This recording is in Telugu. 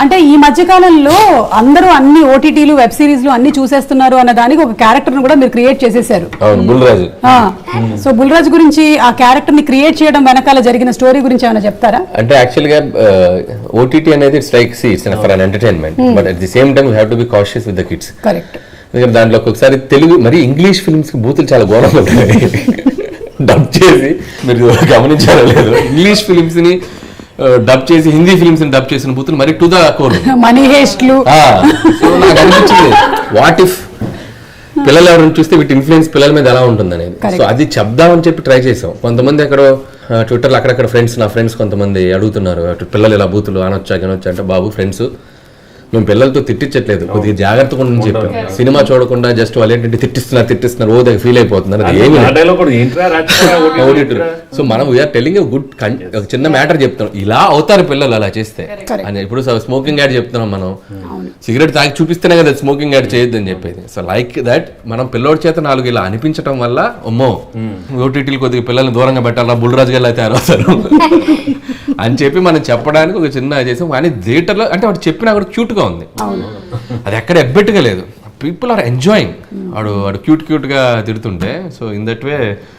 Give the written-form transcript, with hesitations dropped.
అంటే ఈ మధ్య కాలంలో అందరూ అన్ని ఓటీటీలు వెబ్ సిరీస్లు అన్ని చూసేస్తున్నారు అన్న దానికి ఒక క్యారెక్టర్ ను కూడా మీరు క్రియేట్ చేసేసారు. బుల్రాజు. సో బుల్రాజు గురించి ఆ క్యారెక్టర్ ని క్రియేట్ చేయడం వెనకాల జరిగిన స్టోరీ గురించి ఏమైనా చెప్తారా? అంటే యాక్చువల్ గా ఓటీటీ అనేది it's like it's for an entertainment, but at the same time you have to be cautious with the kids. Correct. ఎందుకంటే దాంట్లో ఒక్కొక్కసారి తెలుగు మరి ఇంగ్లీష్ ఫిల్మ్స్ కి బూతులు చాలా ఘోరంగా ఉంటాయి. డబ్ చేసి మీరు గమనించారో లేదు, ఇంగ్లీష్ ఫిల్మ్స్ ని డబ్ చేసి హిందీ ఫిల్మ్స్ ని డబ్ చేసిన బూతులు మరి టు ద కోర్. మనీ హేస్ట్లు. సో నాకు అనిపించింది వాట్ ఇఫ్ పిల్లలు ఎవరైనా చూస్తే వీటి ఇన్ఫ్లుయెన్స్ పిల్లల మీద ఎలా ఉంటుంది అనేది. సో అది చెప్దామని చెప్పి ట్రై చేసాం. కొంతమంది అక్కడ ట్విట్టర్లో అక్కడక్కడ నా ఫ్రెండ్స్ కొంతమంది అడుగుతున్నారు, పిల్లలు ఇలా బూతులు అనొచ్చా అంటే బాబు ఫ్రెండ్స్ మేము పిల్లలతో తిట్టించట్లేదు, కొద్దిగా జాగ్రత్తగా ఉండని చెప్పాం. సినిమా చూడకుండా జస్ట్ వాళ్ళు ఏంటంటే తిట్టిస్తున్నారు ఓ దగ్గర ఫీల్ అయిపోతున్నారు. అది ఏమి సో మనం వీఆర్ టెల్లింగ్ గుడ్ ఒక చిన్న మ్యాటర్ చెప్తున్నాం, ఇలా అవుతారు పిల్లలు అలా చేస్తే అని. ఇప్పుడు స్మోకింగ్ యాడ్ చెప్తున్నాం, మనం సిగరెట్ తాగి చూపిస్తేనే కదా స్మోకింగ్ యాడ్ చేయొద్దు అని చెప్పేది. సో లైక్ దట్ మనం పిల్లోడి చేత 4 ఇలా అనిపించడం వల్ల అమ్మో ఓటీటీలు కొద్దిగా పిల్లల్ని దూరంగా పెట్టాలా, బుల్రాజు గారు అయితే తయారవుతారు అని చెప్పి మనం చెప్పడానికి ఒక చిన్న చేసాం. కానీ థియేటర్లో అంటే వాడు చెప్పినా కూడా క్యూట్గా ఉంది, అది ఎక్కడ ఎబ్బెట్టుగా లేదు. People are enjoying. వాడు క్యూట్ గా తిడుతుంటే. So in that way